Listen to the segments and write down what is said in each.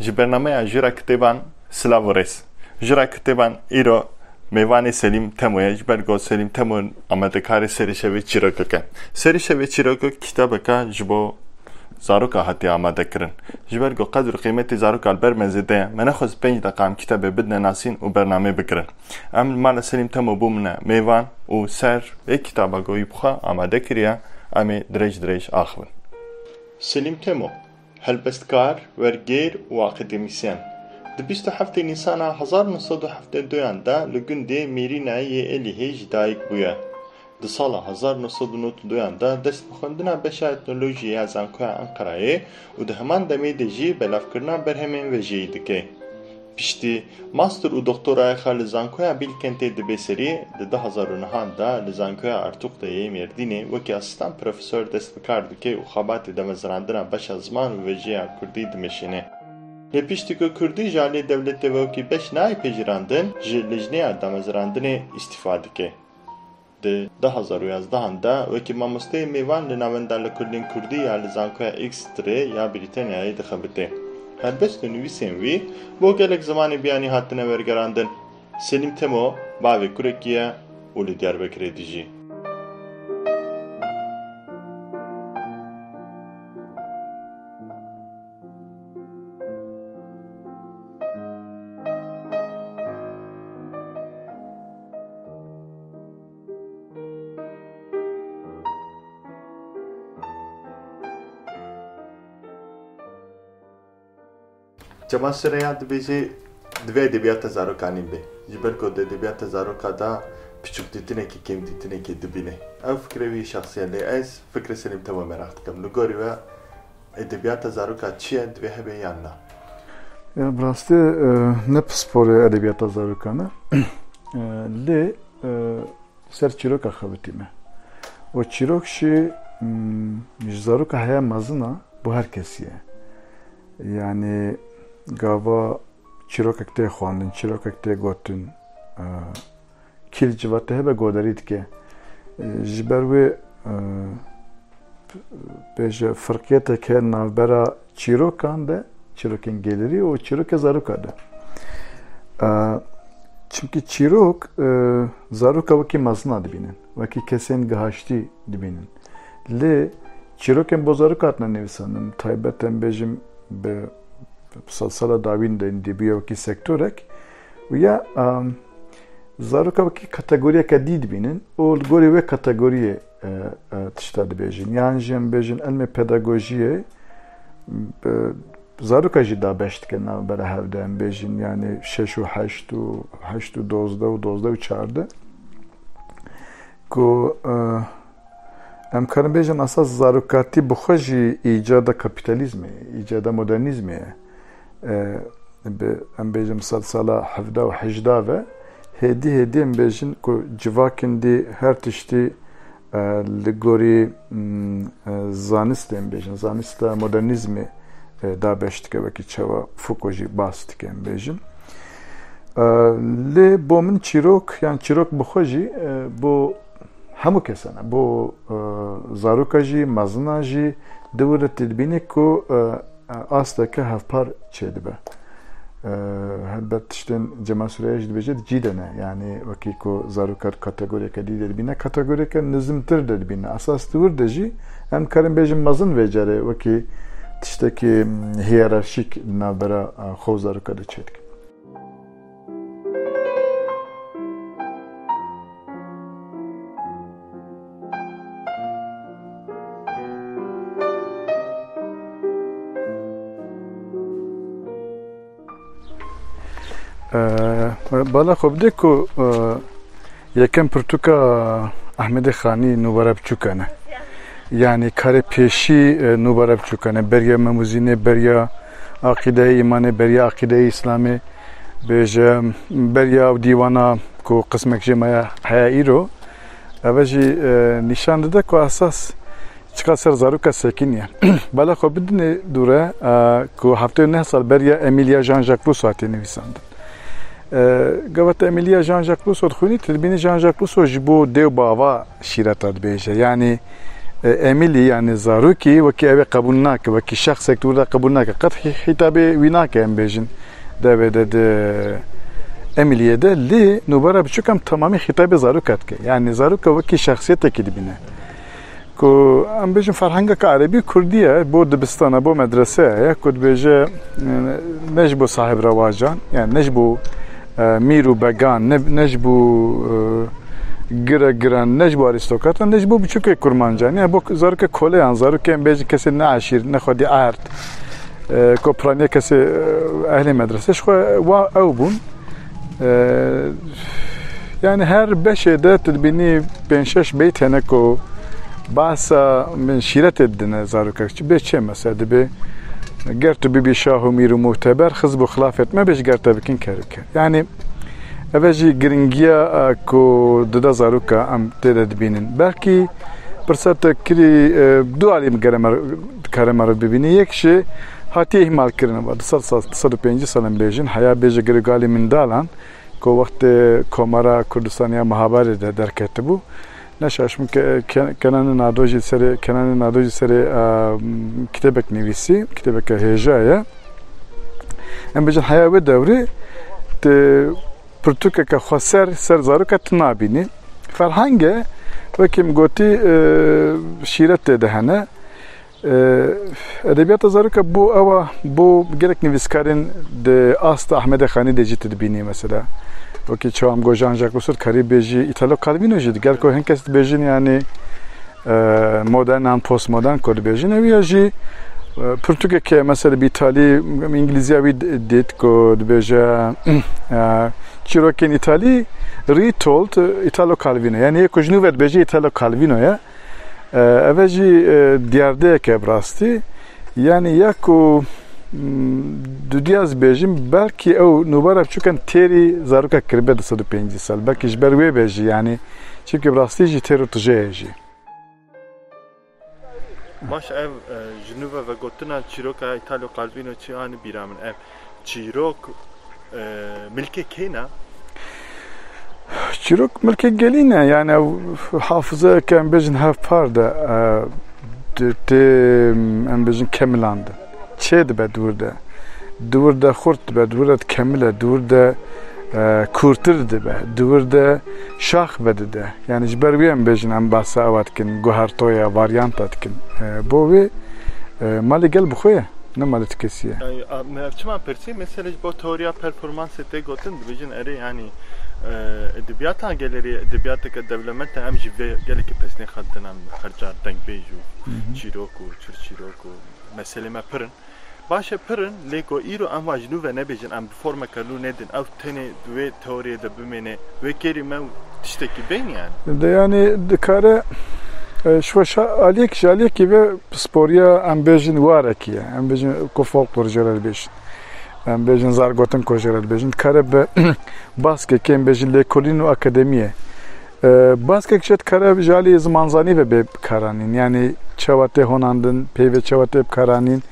ji bernameya Jîra Kitêban Silavorês. Jîra Kitêban îro mêvanê Selîm Temoye ji ber got Selîm Temo amadekarê serîşevê çîrokek e. Serîşevê çîrokek kitêbeka ji bo zaroka hatiye amadekirin. Ji ber got qedr û qîmetê zaroka li ber me zêde ye. Me nexwest 5 deqa em kitêbê bidine nasîn û bername bikirin. Em li mala Selîm Temo bû min e mêvan û ser vê kitaba goyî bixwe amade kiriye. Em ê dirêj axivin. Selîm Temo helbestkar, wergêr û akademîsyen. Di 27 Nîsana 1972 de li gundê Mêrîneyê Êlihê jî dayîk bûye. Di sala 1992 de dest bi xwendina beşa etnolojiyê ya Zankoya Enqereyê û di heman demê de jî belavkirina berhemên ve jî dike. Piştî master û doktoraya xwe li Zankoya Bilkentê dibe serî, di 2009 de li Zankoya Artuqdeyê Mêrdînê wekî asistan profesör dest bi kar dike û xebatê demezrandina beşa ziman û vejiya Kurdî dimeşîne. Lê piştî ku Kurdî ji aliyê devletê ve wekî beş nayê pejirandin, ji lijneya demezrandinê îstîfa dike. Di 2011 de wekî mamosteyê mêvan li navenda Lêkolên Kurdî ya li Zankoya Exeterê ya Brîtanyayê dixebite. Helbest û nivîsên wî bo gelek zimanê biyanî hatine wergerandin. Selîm Temo bavê kurekî ye û li Diyarbekirê dijî. Cemal Süreya dibêjê divê edebiyata zarokanî be. Ji ber ku di edebiyata zaroka da piçûkdîtinekî kêmdîtinekî dibîne. Ew fikirê wî şexsî ye lê ez fikrê Selîm Temo merak dikim. Li gorî we edebiyata zaroka çi ye divê hebe yan na? Ya bi rastî ne pisporê edebiyata zarokane lê ser çîroka xebitî me. O çîrok jî ji zaroka heya mezin bu her kesî ye. Yani gava çîrokek tê xwandin, çîrokek tê gotin, kîl civatê hebe goderî dike. Ji ber wê bêje firqetek heye navbera çîrokan de, çîrokên gelîrî û çîrokê zaroka de. Çünkü çîrok zaroka wekî mezin dibînin, wekî kesên gihaştî dibînin. Lê çîrokên bo zaroka hatine nivîsandin, taybet em bêjim bi salsala dawîn de dibiye wekî sektorek û ya zaroka wekî kategoriyeke dî dibînin û li gorî wê kategoriyê tişta dibêjin. Yani jî em bêjin elmê pedagojiyê zaroka jî da beş dike navbera hev de em bêjin yani 6 û 8 û 8 û 12 û 12 û 14 ku em karin bêjin asas zarokatî bi xwe jî îcada kapîtalîzmê, îcada modernîzmê ye. Em bêjin sala 17 û 18 ve hêdî em bêjin ku civakên dî her tiştî li gorî zanistê em bêjin, zanîsta modernîzmê da beş dike wekî çawa Foucault jî bas dike em bêjin. Lê bo min çîrok, yani çîrok bi xwe jî bo hemû kesan e. Bo zaroka jî, mezina jî diwirê dibîne ku asteke hevpar çêdibe. Helbet tiştên Cemal Süreya jî dibêje cî de ne. Yani wekî ku zaroka kategoriyeke dî de dibîne, kategoriyeke nizmtir de dibîne. Asas diwir de jî em karin bêjin mezin vê carê wekî tiştekî hiyerarşîk navbera xwe zaroka de çêdike. Bala xwe bide ku yekem pirtûka Ehmedê Xanî nûbara biçûkan e. Yani karê pêşî nûbara biçûkan e. Beriya memûzînê, beriya aqîdeyê îmanê, beriya aqîdeyê İslamê, bêje beriya dîwana ku qismek jê me heye îro, ev jî nîşan dide ku esas çiqa ser zaroka sekîn ye. Bala xwe bidinê dûre ku 79 sal beriya Emilia Jean-Jacques Rousseau hatî nivîsandin. Gavata Emilia Jean-Jacques Rousseau dixwînî, dibînî Jean-Jacques Rousseau ji bo dêw bava şîreta dibêje. Yani امیلی یعنی زاروکی وکی اوی قبول نکه وکی شخص یک دور قبول نکه قط خطابه وی نکه ام بیجن ده امیلیه ده لی نوباره بچوکم تمامی خطاب زاروکت که یعنی زاروک وکی شخصیت کی بینه کو ام بیجن فرهنگ که عربی کردیه بو دبستانه بو مدرسه یا کد بیجه نجبو صاحب رواجان یعنی نجبو میرو بگان نجبو گران نجبو آریستوکرات نجبو بچوکه کرمانجان یعنی بو زاروک کله ان زاروک ام بیجن کسی نه عشیر نه خودی عرد کو پرانیه کسی اهل مدرسه شو و او بون yani her beşede tedbini 5-6 beyt hene ko basa min şiret edine zarukakçı beçe mesela de gertu bibi şahu miru muhteber hızbu xilaf etme beş gertu bikin kerike yani eveci gringiya ko dada zaruka am tedbinin belki fırsat kiri du alim karamar bibini yekşi hati ihmal kirine var 105 salın bejin haya beje gri galimin dalan کو وقت کومارا کردستانیا مهابره در کتبو نشاشم که کنان نادوجی سر کتابک نویسی کتابک هجایه ام بجن حیا و دوری ت پرتوکه که خسر سر زاروکت نابینی فرهنگه وکیم گوتی شیرت دهنه ادبیات زاروکه بو gerek نویسکارین de Asta Ahmed Khani de jit dibini mesela وکی چوام گوجان جاکوسر کاری بیجی ایتالو کالوینو جد گر کو هنکست بیجین یعنی مدرن ان پست مدرن کد بیجین ویا جی پرتوگه که مثلا بیتالی انگلیزی وی دیت کد بیجا چیروکین ایتالی ریتولد ایتالو کالوینو یعنی یک جنوبت بیجی ایتالو کالوینو یا اوجی دیارده که براستی yani yaku düdiyaz bejim belki o nubara çünkü teri zaruka kirbe de 105 sal belki jberwe beji yani çünkü brastici teri tujeji Maş ev Cenova ve Gotuna Çiroka İtalyo Calvino çiğani biramın ev Çirok milke kena Çirok milke geline yani hafıza kan bejin hafparda ام بجن کملاند چه به دور ده خورد به دور ده کمله دور ده کورتر ده به دور ده شاخ بده ده yani جبروی ام بجن ام باسا وات کن گوهرتویا واریانت کن بوی مالی گل بخویه نه مالی تکسیه yani çما persi mesela bu teoriya performans ete gotun bejin ere yani edebiyata geleri edebiyata ke devlemente em jive geleki pesne xaddan harcar denk beju çiroku çirçiroku meseleme pırın başa pırın lego iro amvaj nu ve ne bejin am forma kalu nedin av tene ve teoride bimene ve kerime tişteki ben yani yani dikare şu aliyek jaliyek gibi sporya am bejin varaki am bejin ko folklor jeral bejin am bejin zargotin ko jeral bejin kare be baske kem bejin le kolino akademiye baske kşet kare jali zamanzani ve be karanin yani çavate honandın peyve çavate karanin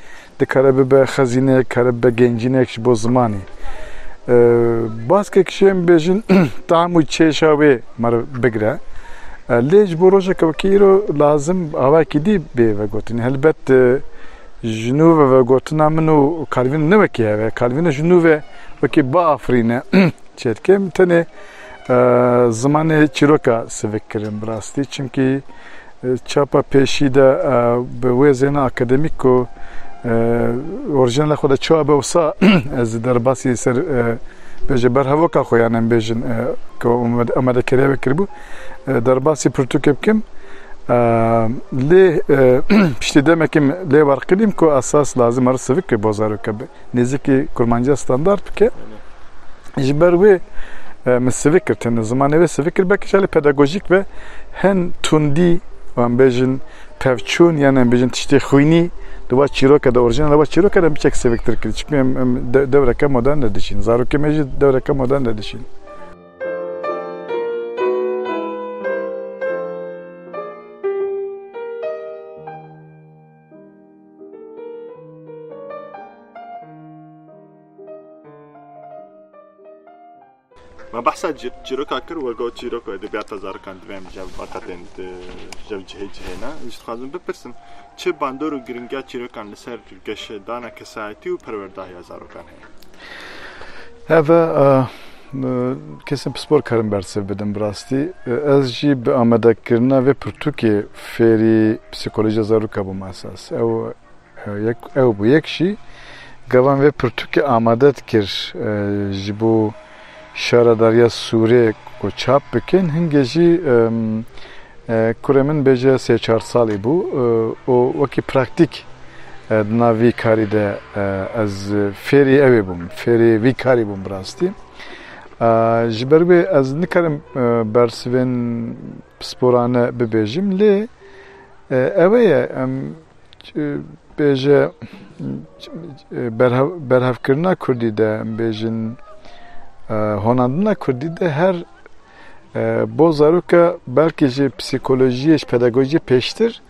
de kare be xazine kare be gencine ekş bo zamani baske kşem bejin tamu çeşave mar begre ليش بروجة كوكيرو لازم هوا كدي بيفقوتني هلبت جنوب وقوتنا منو كالفين نوكي هوا كالفين جنوب وكي بافرينا شد كم تاني زمان چیروکا سفکرم براستی چونکی چاپا پیشی دا به وزن اکادمیکو اورجینال خود چوب وسا از درباسی سر بجه برهوکا خویانم بجن که آمده کریه بکربو درباسی پرتوکب کم لی پشتی دمکم لی ورقیدیم که اساس لازم هر سفک بازارو که نزدیکی کرمانجا استاندارد که جبروی مسفکر تن زمانه و سفکر بکشالی پداگوژیک و هن توندی و هم بجن پفچون یعنی هم بجن تشتی خوینی دوا چیروکا دا اورجینال دوا چیروکا دا بیچک سفکتر کرد چون دوره که مدرن دادشین زارو که میجی دوره که مدرن دادشین ما بحث جيروك أكر وقو جيروك أدبيات زاركان دوام جاب وقتين جاب جهنا إيش خازن بپرسم چه باندور و گرینگا جيروكان لسر گش دانا کسایتی و پرورداهی زارکان هی هذا kesin spor karın bersev bedim brasti. Ez jî bi amadekirina ve Pirtûkê fêrî psikoloji zaroka bûm esas. Ew bu yek jî gavan ve Pirtûkê amade dikir ji bo şara Derya Sûrê ku çap bikin hingê jî kurê min bêje 3-4 salî bû û wekî praktik di nav vî karî de ez fêrî ew ê bûm, fêrî vî karî bûm brastî. Ji ber wê ez nikarim bersivên sporane bibêjim lê ew ye em bêje berhevkirina Kurdî de em bêjin honandina Kurdî de her bo zaroka belkî ji psikolojiyê ji pedagojiyê pêştir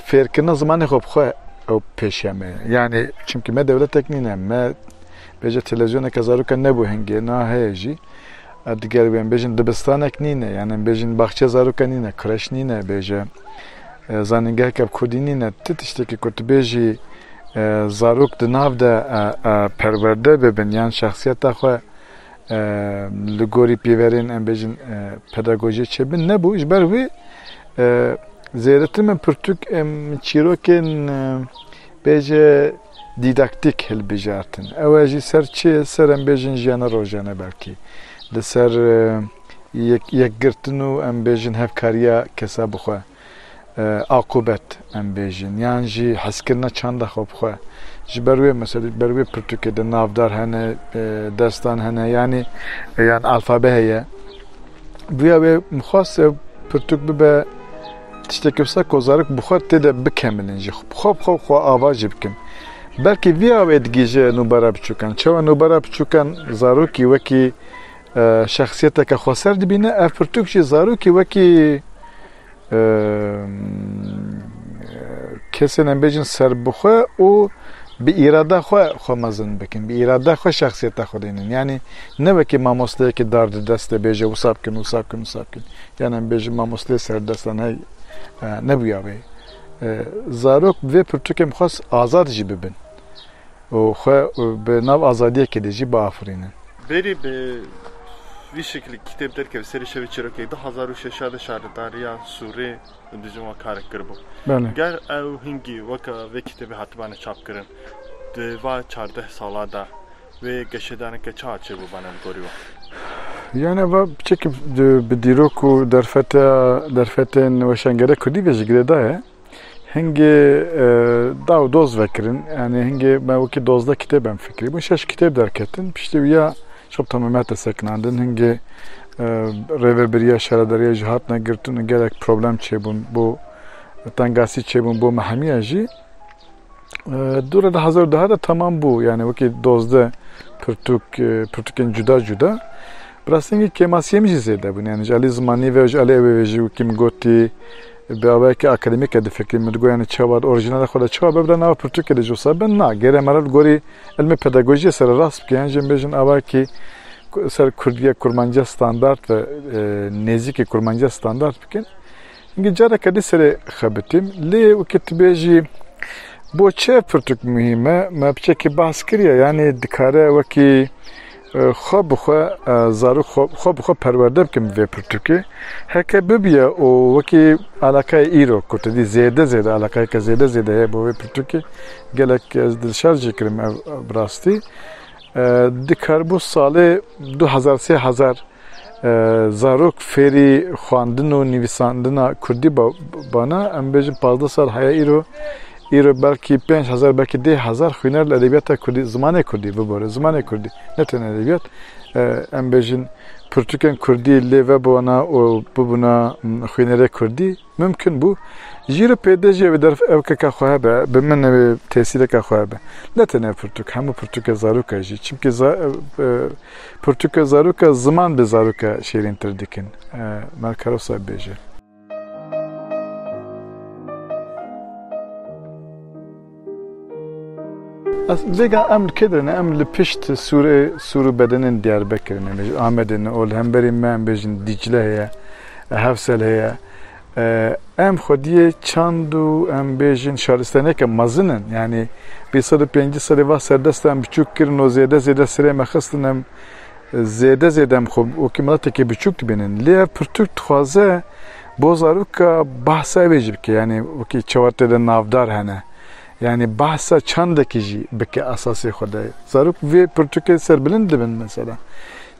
fêrkirina zimanê xwe bixwe ew pêşiya me yani çimkî me dewletek nîne me bêje televizyoneka zaroka nebû hingê na heye jî diger wê em bêjin dibistanek nîne yani em bêjin baxçe zaroka nîne kreş nîne bêje zanîngeheka Kurdî nîne ti tiştekî ku tu bêjî zarok di nav de perwerde bibin yan şexsiyeta xwe li gorî pîverên em bêjin pedagojî çêbin nebû ji ber wê zêdetir min Pirtûk em çîrokên bêje didaktik hilbijartin. Ew jî ser çi ser em bêjin jiyana rojane belkî. Li ser yekgirtin û em bêjin hevkariya kesa bixwe. Akubet em bêjin. Yan jî hezkirina çanda xwe bixwe. Ji ber wê mesela ber wê Pirtûkê de navdar hene, destan hene yani yan alfabe heye. Buya wê mixwast ev Pirtûk bibe tiştekî wisa ku zarok bixwe tê de bikemilin jî. Xwe ava jî bikin. Belki via ve edgije nubara biçukan. Çawa nubara biçukan zarokî wekî şexsiyeteka xweser dibîne ev Pirtûk jî zarokî wekî kesên em bêjin serbixwe û bi îrada xwe mezin bikin. Bi îrada xwe şexsiyeta xwe dînin. Yani ne wekî mamosteyekî dar di dest de bêje wisa bikin, wisa bikin, wisa bikin. Yani em bêjin mamosteyê serdestan hey nebûya wê. Zarok vê Pirtûkê mixwast azad jî bibin. û xwe bi nav azadiyekê de jî biafirînin. Berî bi vî şekilî kitêb derkeve serî şevê çîrokê 2006 de şaredariya Sûrê dijî wan karek kiribû. Ger ew hingî weka vê kitêbê hatibane çapkirin di va 14 sala da wê geşedaneke çi hat çêbû bane li gorî we? Yani va biçekî bi dîrok û derfetên weşangera Kurdî ve ji girêda ye. Hingê daw doz vekirin yani hingê me wekî dozda kitêb em fikirî bûn 6 kitêb derketin piştî wîya şop tamamiyete sekinandin hingê rêveberiya şaredariya jî hatine girtin û gelek problem çêbûn bo tengasî çêbûn bo mehemiya jî dûra da hazır daha da tamam bû yani wekî dozda Pirtûkên cuda cuda biraz hingê kemasiyê jî zêde bûn yani ji alî zimanî ve ji alî ew jî wekî min gotî Belki akademik de fikrim mi yani çavar orijinal xwe de çavar bebra nav Pirtûkê de josa ben na gere meral gorî ilmi pedagoji ser rast bikin jim bêjin ava ki ser Kurdiya kurmanca standart ve nezîkî kurmanca standart bikin hingî careke dî serê xebitim lê wekî tu bêjî bo çi Pirtûk mühîm e me biçekî behs kiriye yani dikare wekî xwe bixwe zarok xwe bixwe perwerde bikin vê Pirtûkê heke bibiye û wekî alaqaya îro ku tu dî zêde alaqayeke zêde heye bo vê Pirtûkê gelek ez dilşar jî kirim ev rastî dikarbû salê 2000 zarok fêrî xwandin û nivîsandina Kurdî bana em bêjin 15 sal heye îro belkî 5000 belkî 10,000 xwîner li edebiyata Kurdî zimanê Kurdî bibore zimanê Kurdî ne tene edebiyat em bêjin Pirtûkên Kurdî lê vebûna û bibûna xwînerê Kurdî mümkün bû jî re pêde jî ev derf evkeka xwe hebe bi min ew tesîreka xwe hebe ne tene Pirtûk hemû Pirtûkê zaroka jî çimkî Pirtûkê zaroka ziman bi zaroka şêrîntir dikin merkerosa bêje. بگم امر کدرنه امر پشت سور بدنن دیاربکرنه مج آمدن اول هم بریم من بجن دیجله هیا هفسل هیا ام خودیه چندو ام بجن شارستانه که مزنن yani 105 سری و سردستم بچوک کردن و زیاده سری مخستنم زیاده خب او که ملت که بچوک بینن لیا پرتوک خوازه بازارو که بحثه بیجب که yani او که چوارت ده نافدار هنه yani bahsa çandaki beki asası khoday zaruk ve Portugal serbilind ben mesela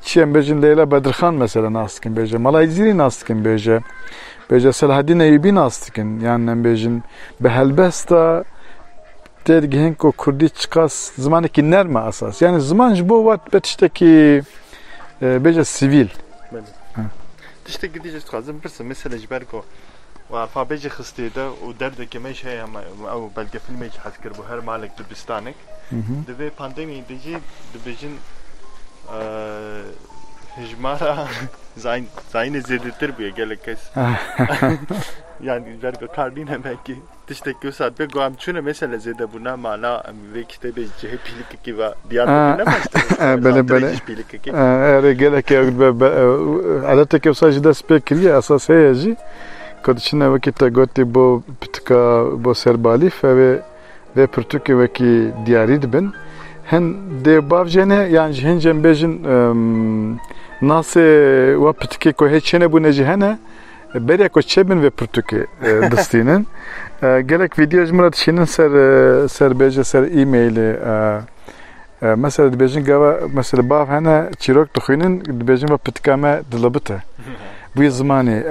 çem bejin Leyla Bedirhan mesela naskin beje Malayziri naskin beje Selahaddin Eyyubi naskin yani bejin behelbesta dergihen ko kurdi çıkas zamanı ki nerme asas yani zaman bu vat betişteki beje sivil işte gideceğiz kazım birse mesela jberko وفابيجي خستي ده ودردك مش هي او بلقى فيلم يجي حذكر بو هر مالك دبستانك دبي بانديمي ديجي دبيجن هجمارا زين زيدتر بيه gelek kes yani vergo kardine belki tişteki o saat be goam çune mesela zede buna mana ve kitabı cehipilik ki va diğer ne bele eğer gelek ya adateki o sajda spekri asas heji Kodçine vakit gotti bu pitka bu serbali ve Portugal vaki diyarid ben hen de bavjene yani hincem bejin nasıl ve pitke ko heçene bu necihane beri ko çebin ve Portugal destinin gerek video jmurat şinin ser beje ser e-mail mesela bejin gava mesela bav hana çirok tukhinin bejin ve pitkame dilabıta bu zamanı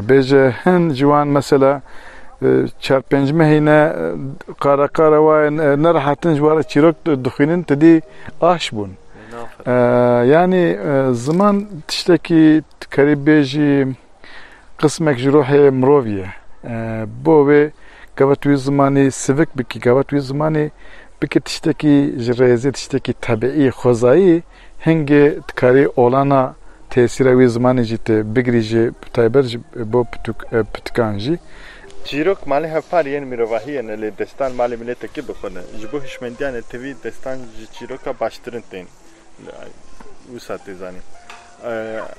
beje hen civan mesela 4-5 mehine kara ve ne rahatın jwara çirok dukhinin tedi aş bun yani zaman tişteki karibeji kısmek jruhe mroviye bu ve gavat bu zamanı sivik biki gavat bu zamanı biki tişteki jreze tişteki tabii khozai henge tkari olana tesira ve zamanı jite bigrici tayber bu ptkanji Çirok mali hafar yen mirovahiyen le destan mali milleteki bkhone jibo hişmendiyan tevi destan çiroka baştırın ten usate zani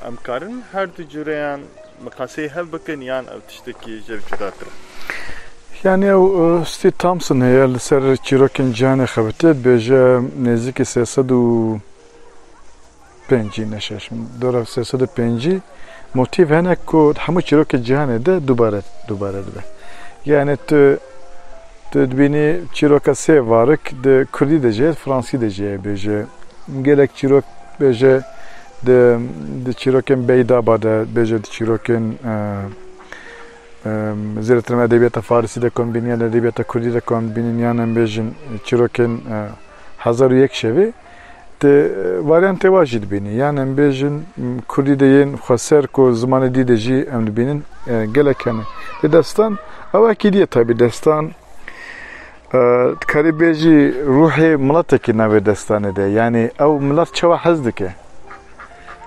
amkarın her tücüreyan makasi hev bakın yan tişteki jevcudatır yani o sti Thompson heyel ser çirokin jane xavte beje nezik sesadu penci neşeşim dora sesadu penci motiv henek ko hamu çirok jane de dubare de yani tu beni çiroka se varık de kurdi de je fransi de je beje gelek çirok beje de çiroken beydabada beje de çiroken زیرترم ادبیات فارسی de kombiniyan edebiyata kurdi de kombiniyan bejin çiroken 1001 şevi de varyante vajid beni yani bejin kurdi de yen xaser ko zamanı dideji emd benin geleken de destan avaki diye tabi destan karibeji ruhi mlataki nave destan de yani av mlat çava hazdike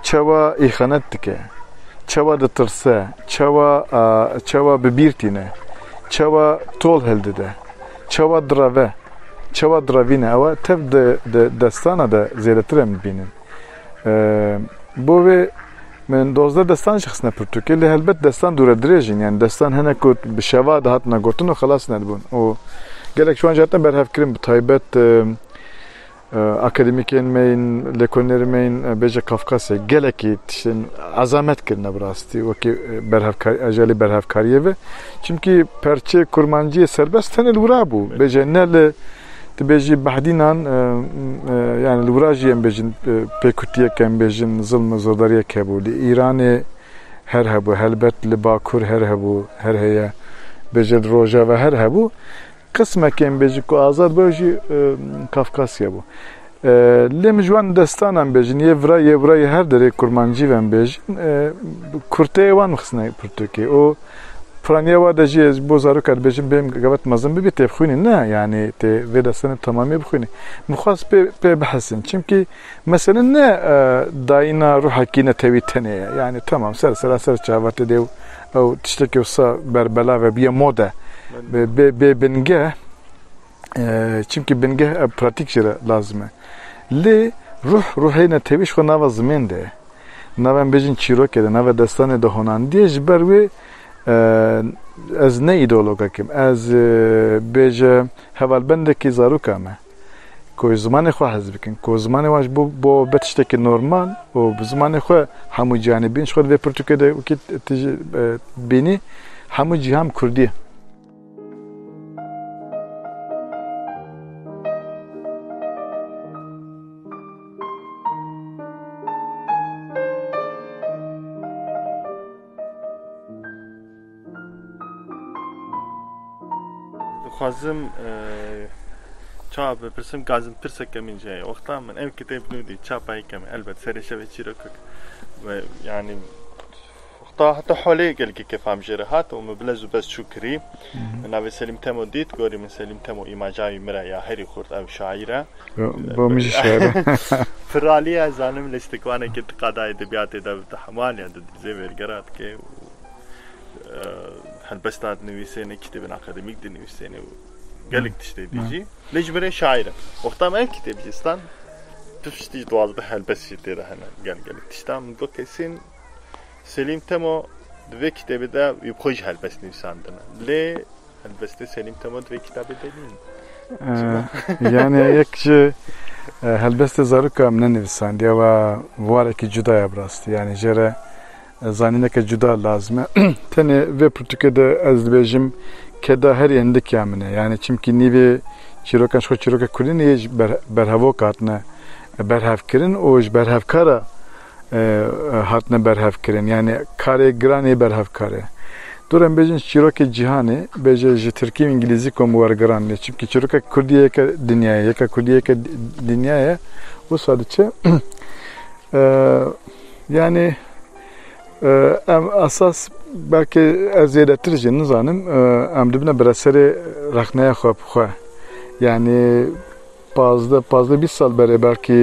çava ihanetike çava da tırsa, çava bebirtine, çava tol heldede, çava drave, çava dravine, ama tev de destana da ziyaretirem binin. Bu ve men dozda destan şahsına Portugal'de elbet destan duradırejin yani destan hene kut bişava da hatna gotun o xalas nedbun. O gerek şu an zaten berhafkirim taybet akademiken meyin, lekoner meyin, beje Kafkasya geleki tişin azamet kirne brasti o ki ajali berhavkariye ve çünkü perçe kurmancıya serbest tenel vura bu beje nele beje bahdinan yani lurajiyen bejin pekutiye ken bejin zulm zordariye kabuli İran'e her habu helbet li Bakur her habu her heye beje roja ve her habu قسمه که بیچی کو آزاد باشی کافکاسیا بو. لیم جوان دستان هم بیچن یه ورای هر دری کرمانجی هم بیچن کرته وان مخصنه پرتوکی. او فرانیا وادجی بازارو کرد بیچن بیم قبض مزن بی تفخونی نه یعنی ت ودستان تمامی بخونی. مخاص به بحثن چونکی مثلا نه داینا روح کینه تویتنه یعنی تمام سر چهارت دیو او تشتکی وسا بربلا و بیا موده. به بنگه çünkü benge pratik jere lazım. Li ruhine teviş xo nava zmin de. Nava bejin çirok ede, nava destane de honan diye jber ve az ne ideologakim, az beje hevalbendeki zaruka me. Ko zamanı xo hazbikin, ko zamanı vaş bu betişteki normal, o zamanı xo hamu canibin, şol ve Türkiye'de ukit beni hamu ciham Kurdi. Xwazim çap bepirsim gazim pirsek kemince. Oxtan men ev kitap nudi çapayı kemin. Elbet serişe ve çirokuk. Ve yani hatta hale gelki kefam jerahat o meblezu bes şükri. Navi Selim Temo dit gori min Selim Temo imajayı mira ya heri khurt ev şaira. Bu müji şaira. Firaliye zanim listikvane ki qada edebiyat eda tahmal ya dize vergerat ke هالبستات نويسيني كتابين أكاديميك دي نويسيني قالك تشتي ديجي ليش بري شاعرة وقتها ما كتاب جيستان تفشتي دوالده هالبس شتيرا هنا قالك تشتام نقول كيسين سليم تمو دوي كتابي دا يبخوش هالبس نويساندنا ليه هالبس دي سليم تمو دوي كتابي دا نين يعني يكشي هالبس دي زاروكا من نويسانديا وواركي جدا يبراستي يعني جرى زانینه که جدا لازمه تنه و پرتوکده از بیشم که دا هر ینده کامنه یعنی چیمکی نیوی چیروکش خود چیروک کلینیش برهوا کاتنه برهف کردن اوج برهف کاره هاتنه برهف کردن یعنی کاره گرانی برهف کاره دورم بیشن چیروک جهانی بیشی ترکی انگلیسی کم ورگرانه چیمکی چیروک کردیه که دنیاه یک کردیه که دنیاه و sadece yani اساس belki eziyettir nizanım amdibine beraseri raknaya xop yani fazla bir sal beri belki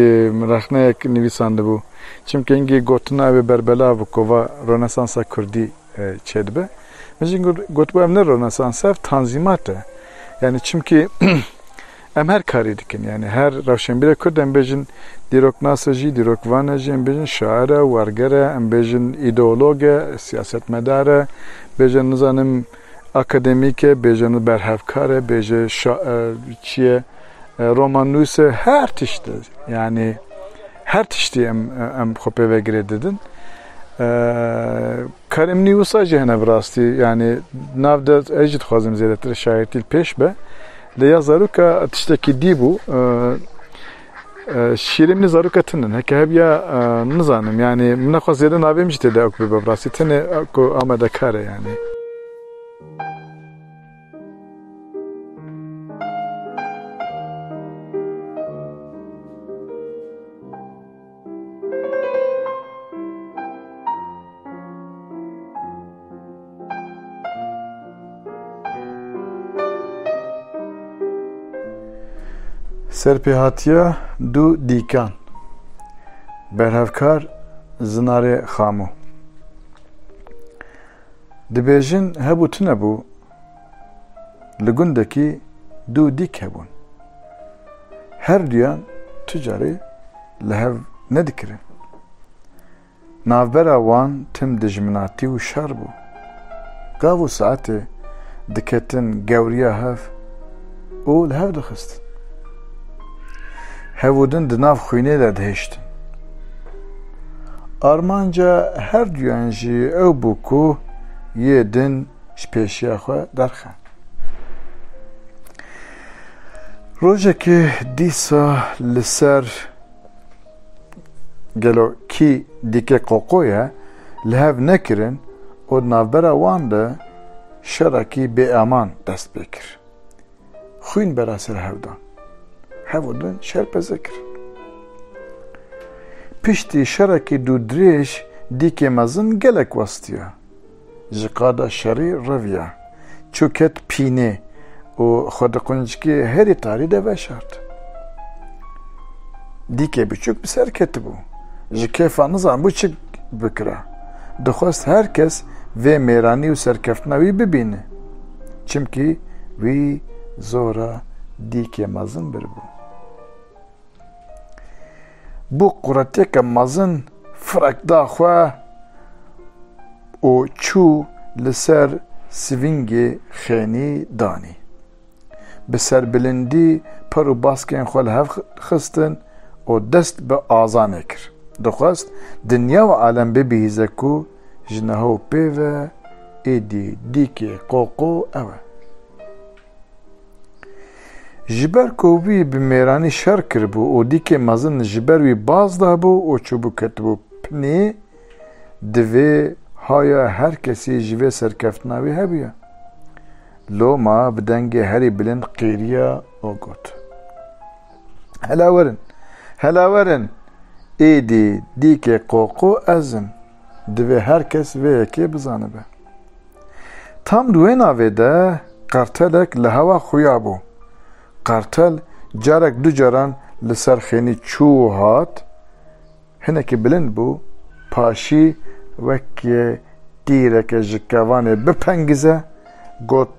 raknaya nivisandı bu çünkü ingi gotuna ve berbela bu kova Rönesansa Kurdi çedbe mesela gotbu emne Rönesansa tanzimatı yani çünkü em her karidikin yani her ravşenbire Kurd em bejin dirok nasajı dirok vanajı em bejin şaira wargere em bejin ideologe siyasetmedare bejin nizanım akademike bejin berhevkare bejin çiye roman nüse her tişte yani her tişte em xope ve girededin karim nüsa jehne brasti yani navda ejid xazim zedetre şairtil peşbe لیا زاروکا تشتکی دیبو شیرینی زاروکا تنن هک هبیا نزانم یعنی من خو زیاده ناویم جته ده اکو ببراسی تنه اکو آماده کاره یعنی سرپیهاتیا دو دیکان برهفکار زناره خامو دبیجن هبو تنبو لگندکی دو دیک هبون هر دیان تجاری لهو ندکره نافبرا وان تم دجمناتی و شر بو گاو ساعت دکتن گوریا هف او لهو دخست هودن دناف خوینه ده دهشتن آرمانجا هر دیانجی او بوکو یه دن شپیشیا خو درخن روزه که دیسا لسر گلو کی دیکه قوقویا لهو نکرن او نافبرا وان ده شرکی به امان دست بکر خوین برا سر هودان هودن شرپ ذکر پشتی شرکی دو دریش دیکه مزن گلک وستیا جقادا شری رویا چوکت پینه و خود قنجکی هری تاری ده بشارد دیکه بچوک بسر کتبو جکیفا نظام bu çık bükra دخواست herkes ve meyrani و سرکفتناوی ببینه چمکی وی زورا دیکه مزن بربو. بو قراتیک مزن فرق دا خواه او چو لسر سوینگ خینی دانی. بسر بلندی پر و باسکین خوال هف خستن او دست به آزانه کر. دخواست دنیا و عالم ببیزه کو جنهو پیوه ایدی دیکی قوقو اوه. جبر کووی بمیرانی شر کربو او دیکی مزن جبر وی باز ده بو او چوبو کتبو پنی دوی هایا هر کسی جوی سرکفتناوی هبیه. لو ما بدنگ هری بلند قیریا او گوت. هلاورن ایدی دیکی قوقو ازم دوی هر کس وی یکی بزانه به. tam duênavê de qartelek li hewa xuya bû. Qartel carek du caran li ser xênî çû û hat, hinekî bilind bû, paşî wekî tîreke ji kevanê bipengize, got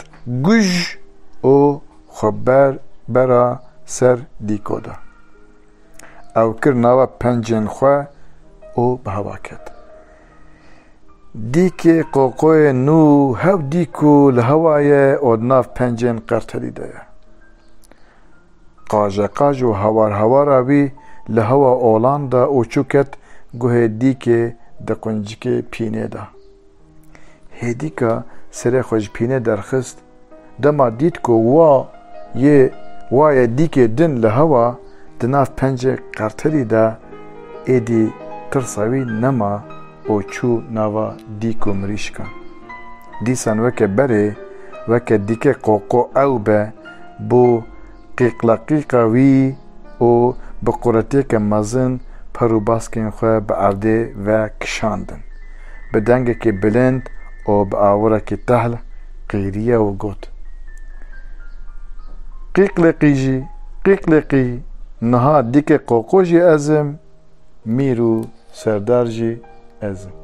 guj û xwe bera ser dîko da. Ew kir nava pencên xwe û bi hewa ket. Dîkê qoqoyê nû hev dîko li hewayê û nav pencên qartelî de ye. Qajeqaj û hewar-hewara wî li hewa olan da û çû ket guhê dîkê di quncikê pînê da. Hêdîka serê xwe ji pînê derxist, dema dît ku wayê dîkê din li hewa di nav pencê qartelî de êdî tirsa wî nema û çû nava dîk û mirîşkan. Dîsan weke berê, weke dîkê qoqo ew be, bû qîqla-qîqa wî û bi quretiyeke mezin per û baskên xwe bi erdê ve kişandin. Bi dengekî bilind û bi awirekî tehl qîriye û got: Qîqlêqî, niha dîkê qoqo jî ez im, mîr û serdar jî ez im.